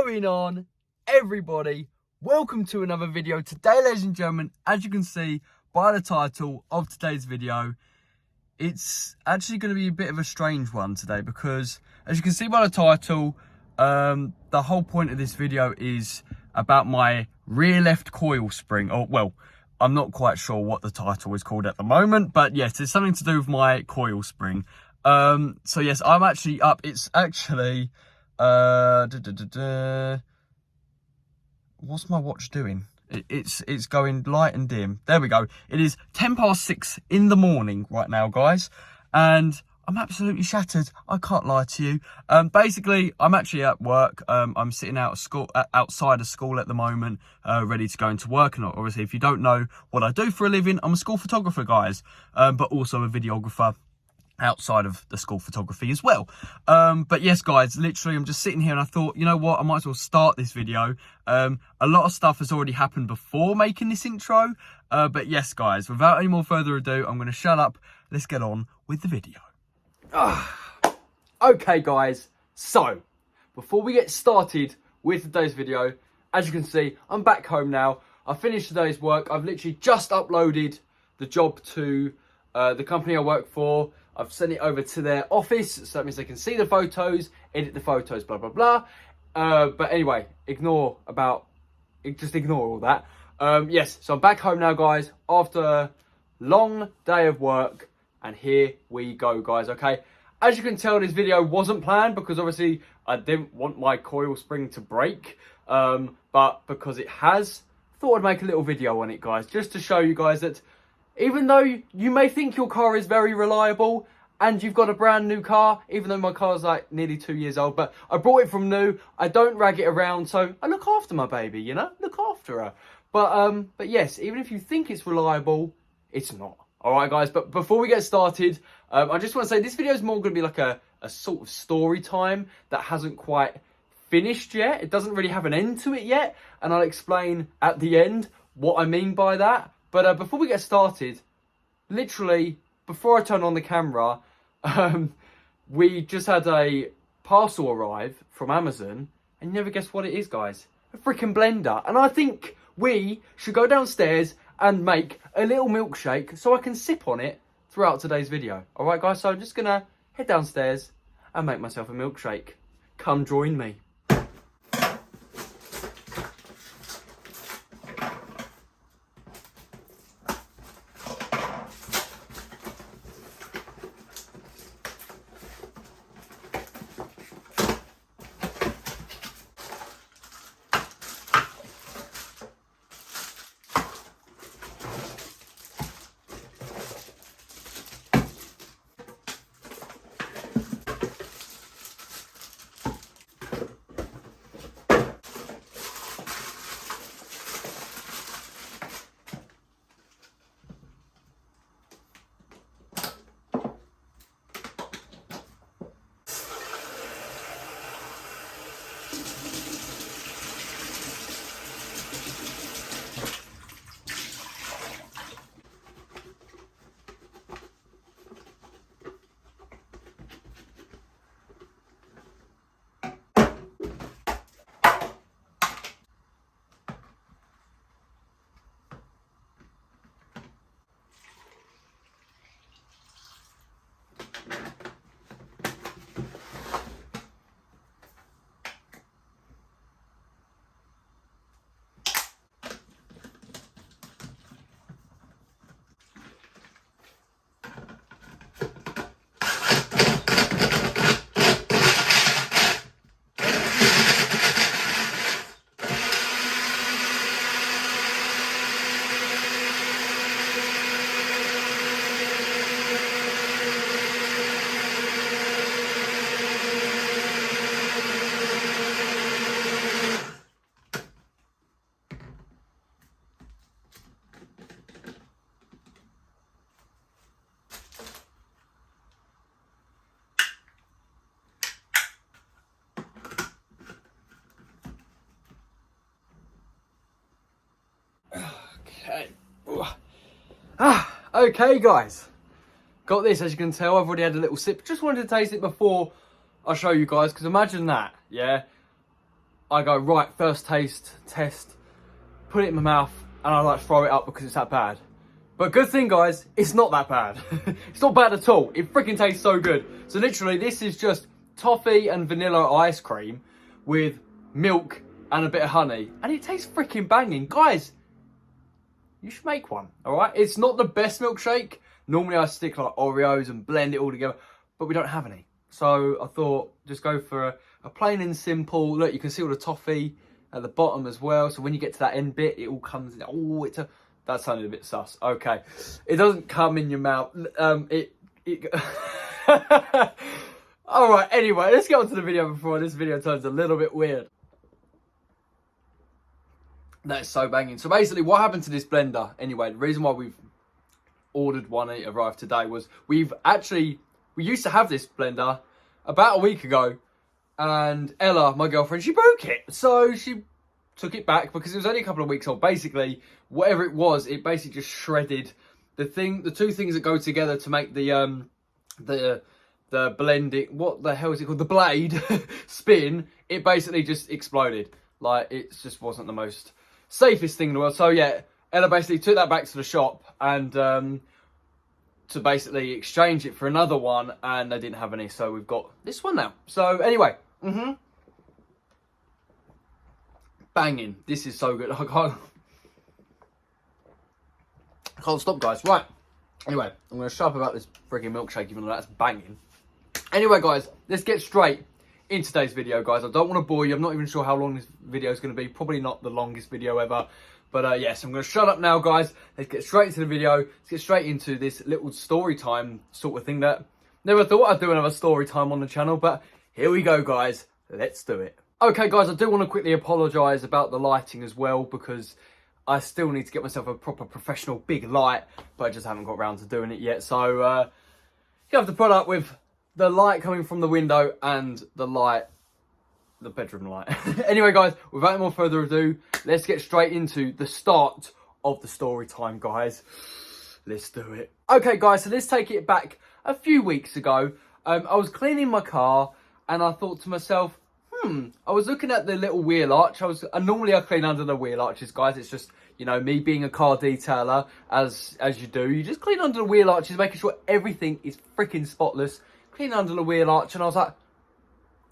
going on, everybody? Welcome to another video. Today, ladies and gentlemen, as you can see by the title of today's video, it's actually going to be a bit of a strange one today because, as you can see by the title, the whole point of this video is about my rear left coil spring. Oh, well, I'm not quite sure what the title is called at the moment, but yes, it's something to do with my coil spring. So yes, I'm actually up. It's actually, what's my watch doing? It's going light and dim. There we go. It is 6:10 in the morning right now, guys, and I'm absolutely shattered. I can't lie to you. Basically, I'm actually at work. I'm sitting outside of school at the moment, ready to go into work. And obviously, if you don't know what I do for a living, I'm a school photographer, guys, but also a videographer outside of the school photography as well. But yes, guys, literally I'm just sitting here and I thought, you know what, I might as well start this video. A lot of stuff has already happened before making this intro, but yes, guys, without any more further ado, I'm going to shut up. Let's get on with the video. Okay, guys, so before we get started with today's video, as you can see, I'm back home now. I finished today's work. I've literally just uploaded the job to the company I work for. I've sent it over to their office, so that means they can see the photos, edit the photos, blah, blah, blah. But anyway, just ignore all that. Yes, so I'm back home now, guys, after a long day of work, and here we go, guys, okay? As you can tell, this video wasn't planned because obviously I didn't want my coil spring to break, but because it has, I thought I'd make a little video on it, guys, just to show you guys that even though you may think your car is very reliable and you've got a brand new car, even though my car's like nearly 2 years old, but I brought it from new, I don't rag it around, so I look after my baby, you know, look after her. But yes, even if you think it's reliable, it's not. All right, guys, but before we get started, I just want to say this video is more going to be like a sort of story time that hasn't quite finished yet. It doesn't really have an end to it yet, and I'll explain at the end what I mean by that. But before we get started, literally, before I turn on the camera, we just had a parcel arrive from Amazon, and you never guess what it is, guys. A freaking blender. And I think we should go downstairs and make a little milkshake so I can sip on it throughout today's video. All right, guys, so I'm just going to head downstairs and make myself a milkshake. Come join me. Okay, guys, got this. As you can tell, I've already had a little sip. Just wanted to taste it before I show you guys, because imagine that, yeah. I go, right, first taste, test, put it in my mouth, and I like throw it up because it's that bad. But good thing, guys, it's not that bad. It's not bad at all. It freaking tastes so good. So literally, this is just toffee and vanilla ice cream with milk and a bit of honey. And it tastes freaking banging. Guys, you should make one, all right? It's not the best milkshake. Normally, I stick like Oreos and blend it all together, but we don't have any. So I thought, just go for a plain and simple. Look, you can see all the toffee at the bottom as well. So when you get to that end bit, it all comes in. Oh, that sounded a bit sus. Okay. It doesn't come in your mouth. All right, anyway, let's get on to the video before this video turns a little bit weird. That's so banging. So basically, what happened to this blender? Anyway, the reason why we've ordered one and it arrived today was we used to have this blender about a week ago, and Ella, my girlfriend, she broke it. So she took it back because it was only a couple of weeks old. Basically, whatever it was, it basically just shredded the two things that go together to make the blending, what the hell is it called? The blade spin. It basically just exploded. Like, it just wasn't the most safest thing in the world. So yeah, Ella basically took that back to the shop and to basically exchange it for another one, and they didn't have any, so we've got this one now. So anyway, banging. This is so good. I can't stop, guys. Right. Anyway, I'm going to shut up about this freaking milkshake, even though that's banging. Anyway, guys, let's get straight in today's video, guys. I don't want to bore you. I'm not even sure how long this video is going to be. Probably not the longest video ever. But yes, I'm going to shut up now, guys. Let's get straight into the video. Let's get straight into this little story time sort of thing that never thought I'd do another story time on the channel. But here we go, guys. Let's do it. Okay, guys, I do want to quickly apologise about the lighting as well, because I still need to get myself a proper professional big light, but I just haven't got around to doing it yet. So you have to put up with the light coming from the window and the bedroom light. Anyway, guys, without more further ado, let's get straight into the start of the story time, guys. Let's do it. Okay, guys, so let's take it back a few weeks ago. I was cleaning my car and I thought to myself, I was looking at the little wheel arch. Normally I clean under the wheel arches, guys. It's just, you know, me being a car detailer, as you do. You just clean under the wheel arches, making sure everything is freaking spotless. Clean under the wheel arch, and I was like,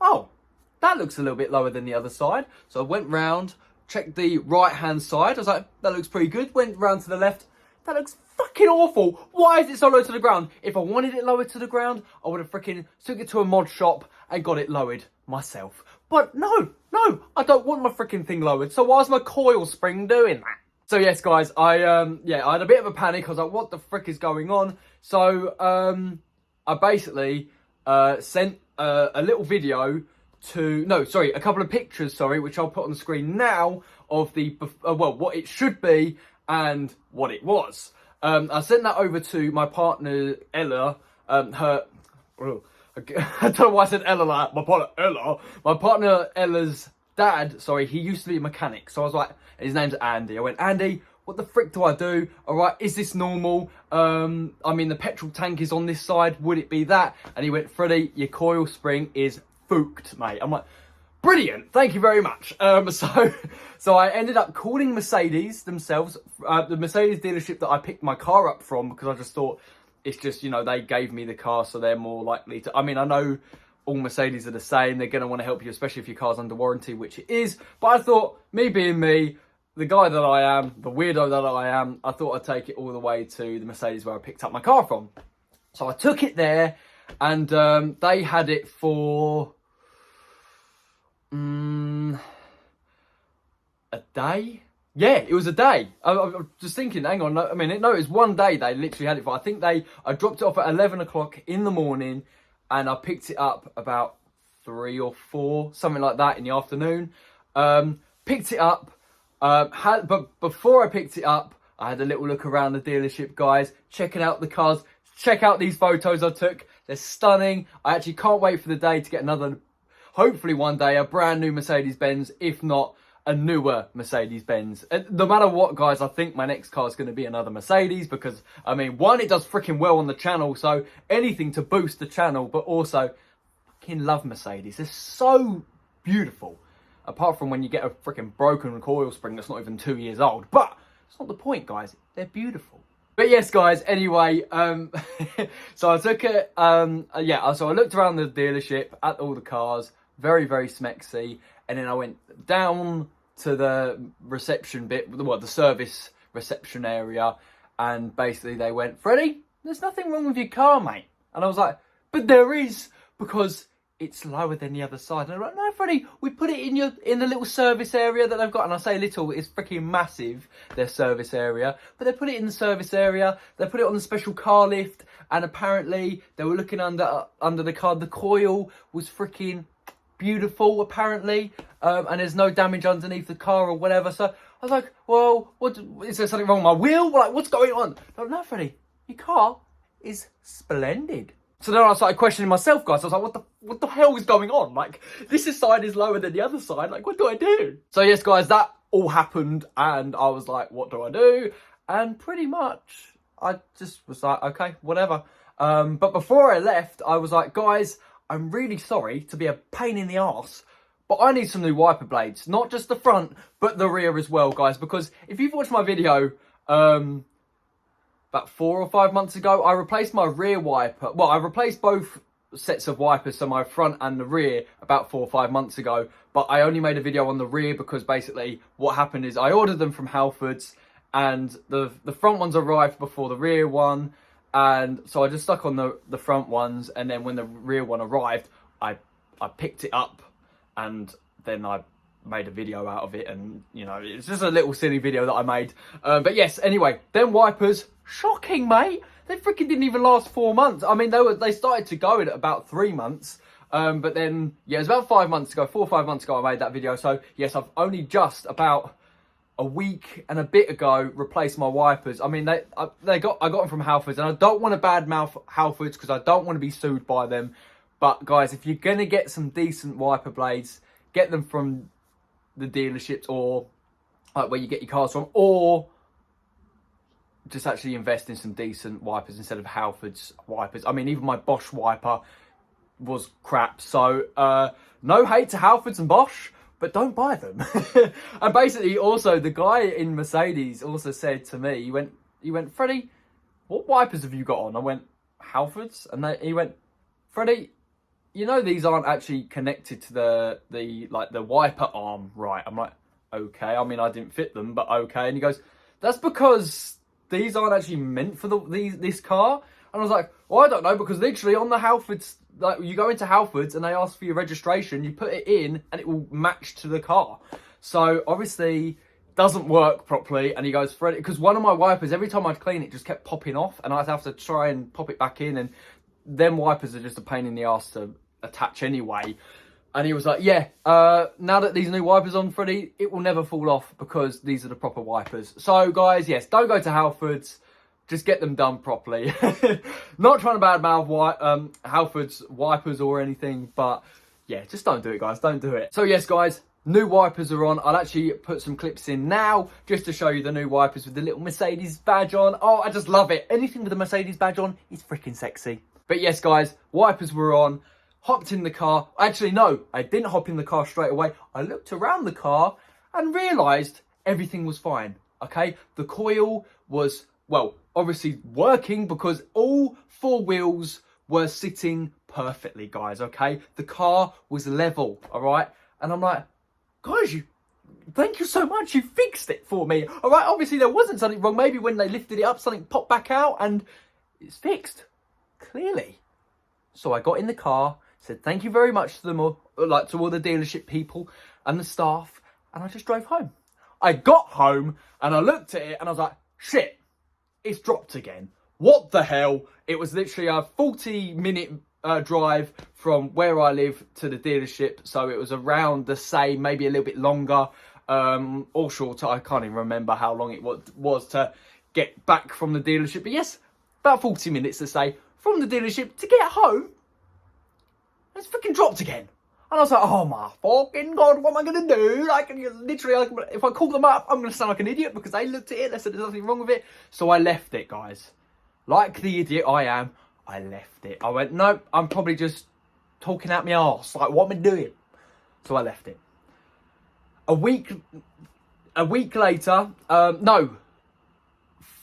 oh, that looks a little bit lower than the other side. So I went round, checked the right-hand side. I was like, that looks pretty good. Went round to the left. That looks fucking awful. Why is it so low to the ground? If I wanted it lower to the ground, I would have freaking took it to a mod shop and got it lowered myself. But no, I don't want my freaking thing lowered. So why's my coil spring doing that? So yes, guys, I had a bit of a panic. I was like, what the frick is going on? So I basically sent a little video a couple of pictures, which I'll put on the screen now of the, what it should be and what it was. I sent that over to my partner, Ella, I don't know why I said Ella like my partner Ella. My partner Ella's dad, he used to be a mechanic. So I was like, his name's Andy. I went, Andy, what the frick do I do? All right, is this normal? I mean, the petrol tank is on this side. Would it be that? And he went, Freddie, your coil spring is fooked, mate. I'm like, brilliant. Thank you very much. So I ended up calling Mercedes themselves, the Mercedes dealership that I picked my car up from, because I just thought, it's just, you know, they gave me the car, so they're more likely to... I mean, I know all Mercedes are the same. They're going to want to help you, especially if your car's under warranty, which it is. But I thought, me being me, the guy that I am, the weirdo that I am, I thought I'd take it all the way to the Mercedes where I picked up my car from. So I took it there, and they had it for... a day? Yeah, it was a day. I was just thinking, hang on, it was one day they literally had it for. I think I dropped it off at 11 o'clock in the morning, and I picked it up about 3 or 4, something like that, in the afternoon. Picked it up, but before I picked it up, I had a little look around the dealership, guys, checking out the cars. Check out these photos I took. They're stunning. I actually can't wait for the day to get another, hopefully one day, a brand new Mercedes-Benz, if not a newer Mercedes-Benz. No matter what, guys, I think my next car is going to be another Mercedes, because, I mean, one, it does freaking well on the channel, so anything to boost the channel, but also, I fucking love Mercedes. They're so beautiful. apart from when you get a freaking broken coil spring that's not even 2 years old. But it's not the point, guys. They're beautiful. But yes, guys, anyway, so I took it, so I looked around the dealership at all the cars, very, very smexy, and then I went down to the reception bit, well, the service reception area, and basically they went, Freddie, there's nothing wrong with your car, mate. And I was like, but there is, because it's lower than the other side. And I'm like, no, Freddie, we put it in the little service area that they've got. And I say little, it's freaking massive, their service area. But they put it in the service area. They put it on the special car lift. And apparently they were looking under the car. The coil was freaking beautiful, apparently. And there's no damage underneath the car or whatever. So I was like, well, is there something wrong with my wheel? Like, what's going on? I'm like, no, Freddie, your car is splendid. So then I started questioning myself, guys. I was like, what the hell is going on? Like, this side is lower than the other side. Like, what do I do? So yes, guys, that all happened. And I was like, what do I do? And pretty much, I just was like, okay, whatever. But before I left, I was like, guys, I'm really sorry to be a pain in the arse, but I need some new wiper blades. Not just the front, but the rear as well, guys. Because if you've watched my video, about 4 or 5 months ago, I replaced my rear wiper. Well, I replaced both sets of wipers, so my front and the rear, about 4 or 5 months ago. But I only made a video on the rear because basically what happened is I ordered them from Halfords, and the front ones arrived before the rear one. And so I just stuck on the front ones, and then when the rear one arrived, I picked it up, and then I made a video out of it, and you know, it's just a little silly video that I made. But yes, anyway, them wipers, shocking, mate. They freaking didn't even last 4 months. I mean, they started to go in at about 3 months. But then, yeah, it was about 5 months ago, 4 or 5 months ago I made that video. So yes, I've only just about a week and a bit ago replaced my wipers. I mean, I got them from Halfords, and I don't want to badmouth Halfords because I don't want to be sued by them. But guys, if you're gonna get some decent wiper blades, get them from the dealerships or like where you get your cars from, or just actually invest in some decent wipers instead of Halfords wipers. I mean, even my Bosch wiper was crap. So no hate to Halfords and Bosch, but don't buy them. And basically also the guy in Mercedes also said to me, he went, Freddie, what wipers have you got on? I went, Halfords. And he went, Freddie, you know, these aren't actually connected to the wiper arm, right? I'm like, okay. I mean, I didn't fit them, but okay. And he goes, that's because these aren't actually meant for this car. And I was like, well, I don't know, because literally on the Halfords, like you go into Halfords and they ask for your registration, you put it in and it will match to the car. So obviously doesn't work properly. And he goes, Freddie, because one of my wipers, every time I'd clean it, just kept popping off, and I'd have to try and pop it back in, and them wipers are just a pain in the ass to attach anyway. And he was like, yeah, now that these new wipers on, Freddie, it will never fall off because these are the proper wipers. So guys, yes, don't go to Halfords, just get them done properly. Not trying to badmouth Halfords wipers or anything, but yeah, just don't do it, guys, don't do it. So yes, guys, new wipers are on. I'll actually put some clips in now just to show you the new wipers with the little Mercedes badge on. Oh, I just love it. Anything with a Mercedes badge on is freaking sexy. But yes, guys, wipers were on. Hopped in the car. Actually, no, I didn't hop in the car straight away. I looked around the car and realised everything was fine, okay? The coil was, well, obviously working because all 4 wheels were sitting perfectly, guys, okay? The car was level, all right? And I'm like, guys, thank you so much. You fixed it for me, all right? Obviously, there wasn't something wrong. Maybe when they lifted it up, something popped back out and it's fixed, clearly. So I got in the car, said thank you very much to them all, like to all the dealership people and the staff, and I just drove home. I got home and I looked at it and I was like, shit, it's dropped again. What the hell? It was literally a 40-minute drive from where I live to the dealership, so it was around the same, maybe a little bit longer or shorter. I can't even remember how long it was to get back from the dealership, but yes, about 40 minutes to say from the dealership to get home. It's freaking dropped again. And I was like, oh my fucking God, what am I going to do? Like, literally, if I call them up, I'm going to sound like an idiot because they looked at it, they said there's nothing wrong with it. So I left it, guys. Like the idiot I am, I left it. I went, nope, I'm probably just talking out my arse. Like, what am I doing? So I left it. A week later, no,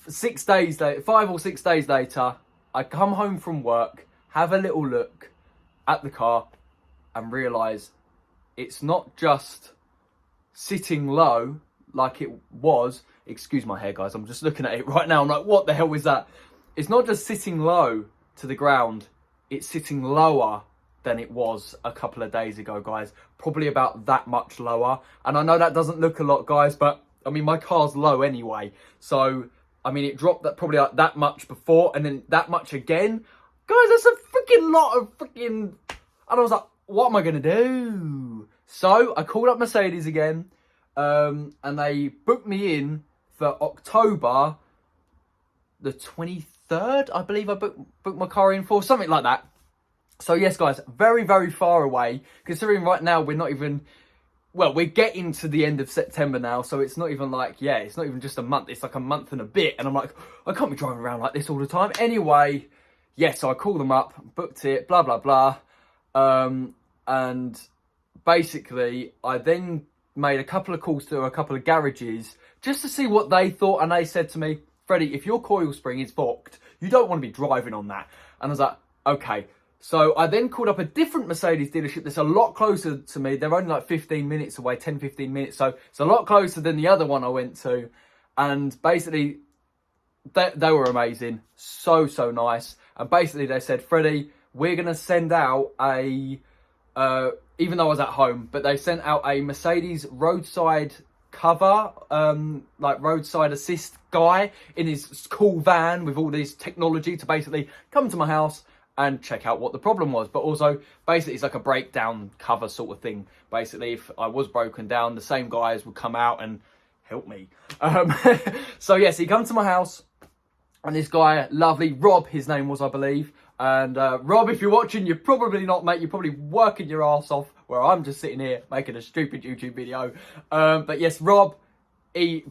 6 days later, 5 or 6 days later, I come home from work, have a little look at the car, and realise it's not just sitting low like it was. Excuse my hair, guys. I'm just looking at it right now. I'm like, what the hell was that? It's not just sitting low to the ground. It's sitting lower than it was a couple of days ago, guys. Probably about that much lower. And I know that doesn't look a lot, guys, but I mean, my car's low anyway. So, I mean, it dropped that probably like that much before and then that much again. Guys, that's a freaking lot of freaking... And I was like, what am I going to do? So, I called up Mercedes again. And they booked me in for October the 23rd, I believe I booked my car in for, something like that. So yes, guys, very, very far away, considering right now we're not even, well, we're getting to the end of September now, so it's not even like, yeah, it's not even just a month, it's like a month and a bit, and I'm like, I can't be driving around like this all the time. Anyway, yeah, so I called them up, booked it, blah, blah, blah, and basically, I then made a couple of calls to a couple of garages just to see what they thought, and they said to me, Freddie, if your coil spring is forked, you don't want to be driving on that. And I was like, okay. So I then called up a different Mercedes dealership that's a lot closer to me. They're only like 15 minutes away, 10, 15 minutes. So it's a lot closer than the other one I went to. And basically, they were amazing. So, so nice. And basically they said, Freddie, we're going to send out a, even though I was at home, but they sent out a Mercedes roadside cover, like roadside assist guy in his cool van with all this technology to basically come to my house and check out what the problem was. But also, basically, it's like a breakdown cover sort of thing. Basically, if I was broken down, the same guys would come out and help me. So, yes, he come to my house. And this guy, lovely, Rob, his name was, I believe. And Rob, if you're watching, you're probably not, mate. You're probably working your ass off where I'm just sitting here making a stupid YouTube video. But yes, Rob, he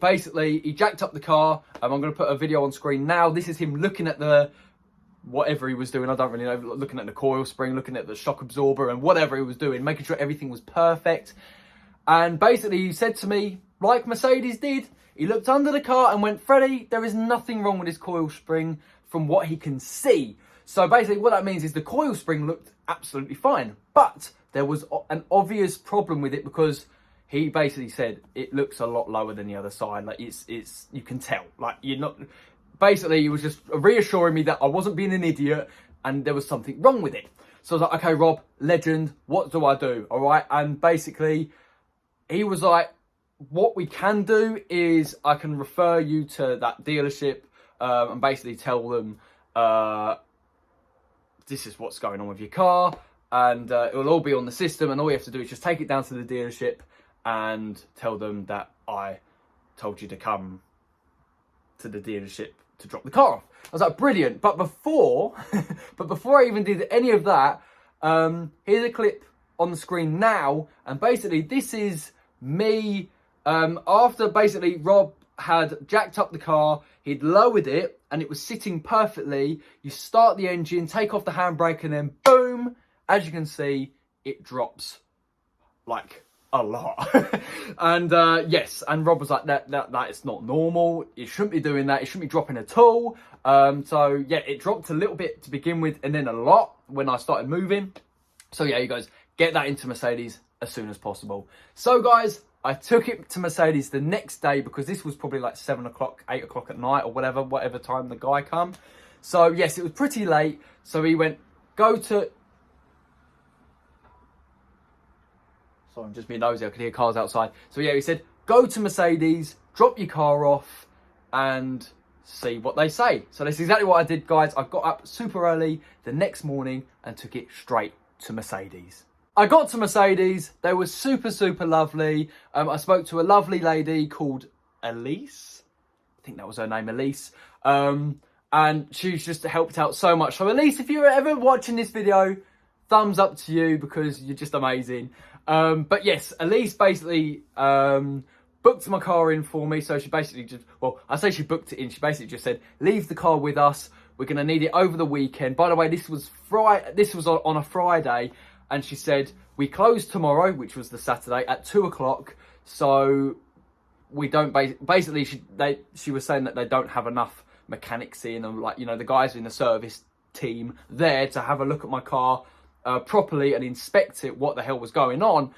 jacked up the car. I'm going to put a video on screen now. This is him looking at the... whatever he was doing, I don't really know, looking at the coil spring, looking at the shock absorber and whatever he was doing, making sure everything was perfect. And basically he said to me, like Mercedes did, he looked under the car and went, Freddie, there is nothing wrong with his coil spring from what he can see. So basically what that means is the coil spring looked absolutely fine, but there was an obvious problem with it because he basically said it looks a lot lower than the other side. Like it's you can tell, like you're not... Basically, he was just reassuring me that I wasn't being an idiot and there was something wrong with it. So I was like, okay, Rob, legend, what do I do? All right. And basically, he was like, what we can do is I can refer you to that dealership and basically tell them this is what's going on with your car. And it will all be on the system. And all you have to do is just take it down to the dealership and tell them that I told you to come to the dealership to drop the car off. I was like, brilliant. But before I even did any of that, here's a clip on the screen now. And basically, this is me after basically Rob had jacked up the car, he'd lowered it, and it was sitting perfectly. You start the engine, take off the handbrake, and then boom, as you can see, it drops like a lot. And yes, and Rob was like, that is not normal, you shouldn't be doing that, it shouldn't be dropping at all. So yeah, it dropped a little bit to begin with and then a lot when I started moving. So yeah, you guys, get that into Mercedes as soon as possible. So guys, I took it to Mercedes the next day because this was probably like 7 o'clock, 8 o'clock at night or whatever time the guy come. So yes, it was pretty late. So he went, sorry, I'm just being nosy, I could hear cars outside. So yeah, he said, go to Mercedes, drop your car off and see what they say. So that's exactly what I did, guys. I got up super early the next morning and took it straight to Mercedes. I got to Mercedes, they were super, super lovely. I spoke to a lovely lady called Elise. I think that was her name, Elise. And she's just helped out so much. So Elise, if you're ever watching this video, thumbs up to you because you're just amazing. But yes, Elise basically booked my car in for me. So she basically just, well, I say she booked it in. She basically just said, leave the car with us. We're going to need it over the weekend. By the way, this was on a Friday. And she said, we close tomorrow, which was the Saturday, at 2 o'clock. So we don't basically she was saying that they don't have enough mechanics in, and like, you know, the guys in the service team there to have a look at my car properly and inspect it, what the hell was going on,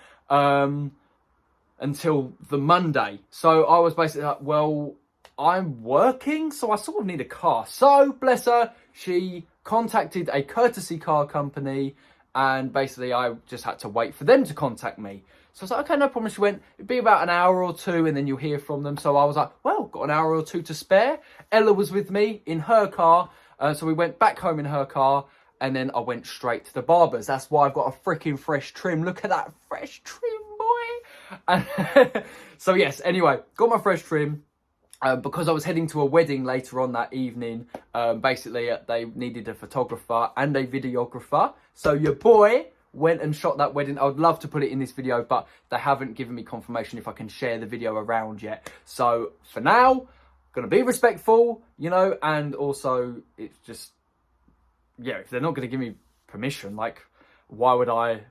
until the Monday. So I was basically like, well, I'm working, so I sort of need a car. So bless her, she contacted a courtesy car company, and basically I just had to wait for them to contact me. So I was like, okay, no problem. She went, it'd be about an hour or two and then you'll hear from them. So I was like, well, got an hour or two to spare. Ella was with me in her car. So we went back home in her car, and then I went straight to the barber's. That's why I've got a freaking fresh trim. Look at that fresh trim, boy. And so yes, anyway, got my fresh trim. Because I was heading to a wedding later on that evening, basically they needed a photographer and a videographer. So your boy went and shot that wedding. I would love to put it in this video, but they haven't given me confirmation if I can share the video around yet. So for now, going to be respectful, you know, and also it's just, yeah, if they're not going to give me permission, like, why would I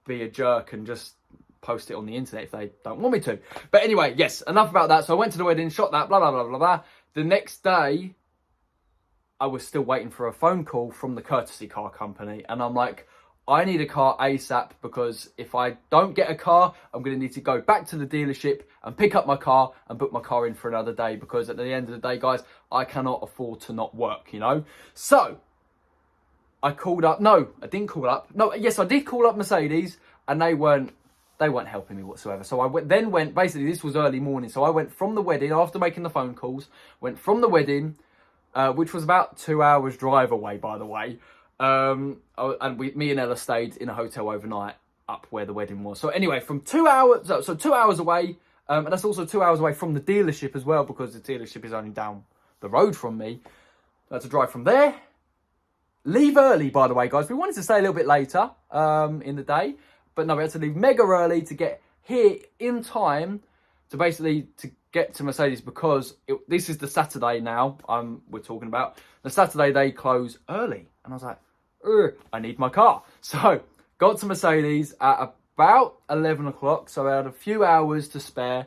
be a jerk and just post it on the internet if they don't want me to? But anyway, yes, enough about that. So I went to the wedding, shot that, blah, blah, blah, blah, blah. The next day, I was still waiting for a phone call from the courtesy car company. And I'm like, I need a car ASAP, because if I don't get a car, I'm going to need to go back to the dealership and pick up my car and book my car in for another day, because at the end of the day, guys, I cannot afford to not work, you know? So I called up. No, I didn't call up. No, yes, I did call up Mercedes, and they weren't helping me whatsoever. So I then went, basically this was early morning. So I went from the wedding, after making the phone calls, went from the wedding, which was about 2 hours drive away, by the way. And me and Ella stayed in a hotel overnight up where the wedding was. So anyway, from 2 hours, so 2 hours away, and that's also 2 hours away from the dealership as well, because the dealership is only down the road from me. I had to drive from there. Leave early, by the way, guys. We wanted to stay a little bit later in the day, but no, we had to leave mega early to get here in time to basically to get to Mercedes, because this is the Saturday now we're talking about. The Saturday they close early, and I was like, I need my car. So got to Mercedes at about 11 o'clock, so I had a few hours to spare,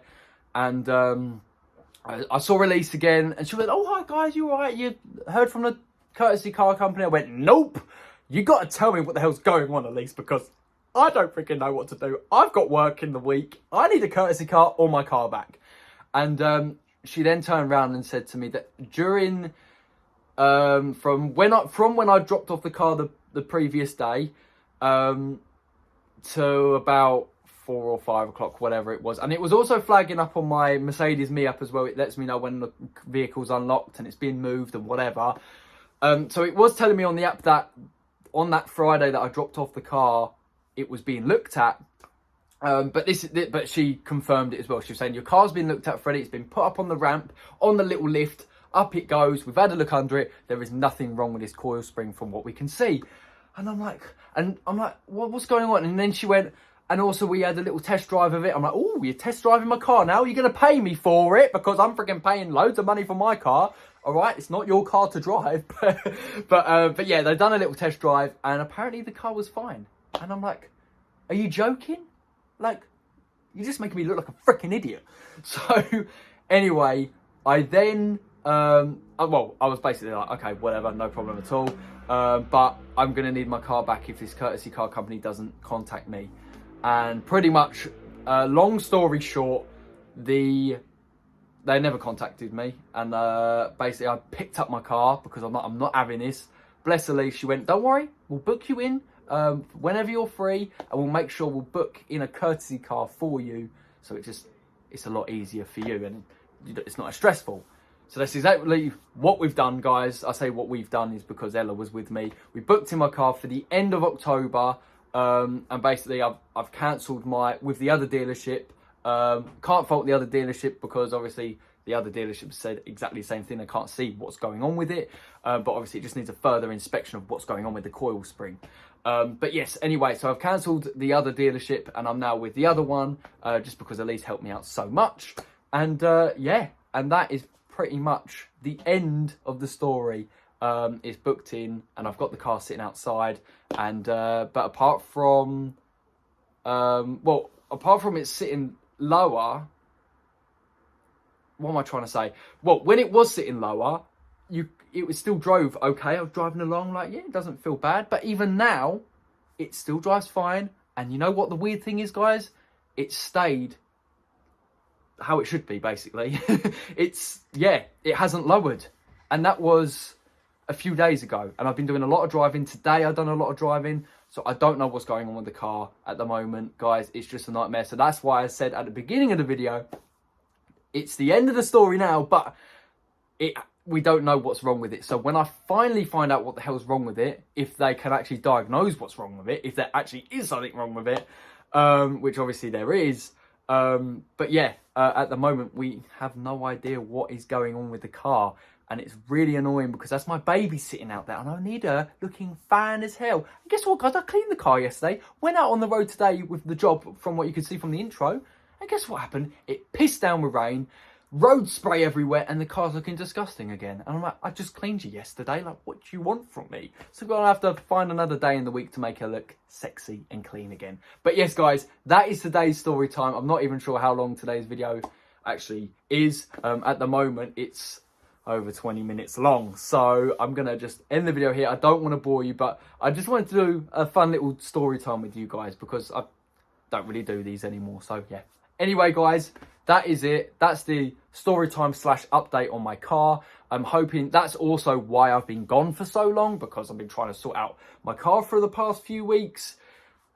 and I saw Elise again, and she went, oh, hi guys, you all right? You heard from the courtesy car company? I went, nope. You got to tell me what the hell's going on, Elise, because I don't freaking know what to do. I've got work in the week. I need a courtesy car or my car back. And she then turned around and said to me that during from when I dropped off the car the previous day to about 4 or 5 o'clock, whatever it was, and it was also flagging up on my Mercedes Me app as well. It lets me know when the vehicle's unlocked and it's being moved and whatever. So it was telling me on the app that on that Friday that I dropped off the car, it was being looked at. But she confirmed it as well. She was saying, your car's been looked at, Freddie. It's been put up on the ramp, on the little lift. Up it goes. We've had a look under it. There is nothing wrong with this coil spring from what we can see. And I'm like, what's going on? And then she went, and also we had a little test drive of it. I'm like, oh, you're test driving my car now? You're going to pay me for it? Because I'm freaking paying loads of money for my car. All right, it's not your car to drive. but yeah, they've done a little test drive, and apparently the car was fine. And I'm like, are you joking? Like, you're just making me look like a freaking idiot. So anyway, I then, I was basically like, okay, whatever, no problem at all. But I'm going to need my car back if this courtesy car company doesn't contact me. And pretty much, long story short, they never contacted me. And basically, I picked up my car because I'm not having this. Bless Elise, she went, don't worry, we'll book you in whenever you're free, and we'll make sure we'll book in a courtesy car for you, so it's a lot easier for you, and it's not as stressful. So that's exactly what we've done, guys. I say what we've done is because Ella was with me. We booked in my car for the end of October, and basically I've cancelled with the other dealership. Can't fault the other dealership, because obviously the other dealership said exactly the same thing. I can't see what's going on with it, but obviously it just needs a further inspection of what's going on with the coil spring. But yes, anyway, so I've cancelled the other dealership, and I'm now with the other one, just because Elise helped me out so much. And yeah, and that is pretty much the end of the story. It's booked in, and I've got the car sitting outside. And but apart from it sitting lower, what am I trying to say? Well, when it was sitting lower, it was still drove okay. I was driving along like, yeah, it doesn't feel bad. But even now, it still drives fine. And you know what the weird thing is, guys? It stayed how it should be, basically. It hasn't lowered. And that was a few days ago. And I've been doing a lot of driving. Today, I've done a lot of driving. So I don't know what's going on with the car at the moment. Guys, it's just a nightmare. So that's why I said at the beginning of the video, it's the end of the story now, but we don't know what's wrong with it. So when I finally find out what the hell's wrong with it, if they can actually diagnose what's wrong with it, if there actually is something wrong with it, which obviously there is. But yeah, at the moment, we have no idea what is going on with the car. And it's really annoying because that's my baby sitting out there and I need her looking fine as hell. And guess what, guys? I cleaned the car yesterday, went out on the road today with the job from what you could see from the intro. And guess what happened? It pissed down with rain, road spray everywhere, and the car's looking disgusting again. And I'm like, I just cleaned you yesterday. Like, what do you want from me? So I'm going to have to find another day in the week to make her look sexy and clean again. But yes, guys, that is today's story time. I'm not even sure how long today's video actually is. At the moment, it's over 20 minutes long. So I'm going to just end the video here. I don't want to bore you, but I just wanted to do a fun little story time with you guys because I don't really do these anymore. So yeah. Anyway, guys, that is it. That's the story time / update on my car. I'm hoping that's also why I've been gone for so long, because I've been trying to sort out my car for the past few weeks.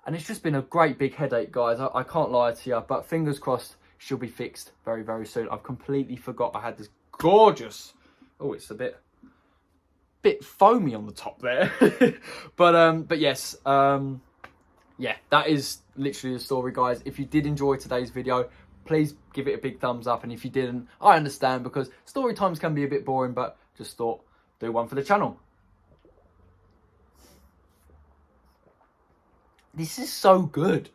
And it's just been a great big headache, guys. I can't lie to you, but fingers crossed she'll be fixed very, very soon. I've completely forgot I had this gorgeous... Oh, it's a bit foamy on the top there. but yes, yeah, that is literally the story, guys. If you did enjoy today's video, please give it a big thumbs up. And if you didn't, I understand, because story times can be a bit boring, but just thought do one for the channel. This is so good.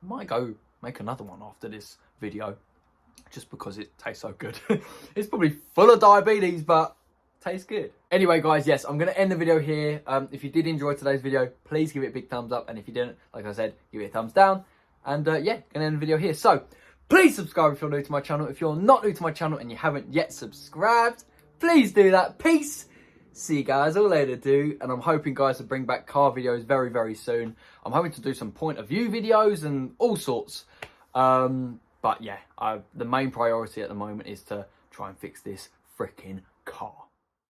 I might go make another one after this video, just because it tastes so good. It's probably full of diabetes, but tastes good. Anyway, guys, yes, I'm going to end the video here. If you did enjoy today's video, please give it a big thumbs up. And if you didn't, like I said, give it a thumbs down. And yeah, going to end the video here. So please subscribe if you're new to my channel. If you're not new to my channel and you haven't yet subscribed, please do that. Peace. See you guys all later, dude. And I'm hoping, guys, to bring back car videos very, very soon. I'm hoping to do some point of view videos and all sorts. But yeah, the main priority at the moment is to try and fix this freaking car.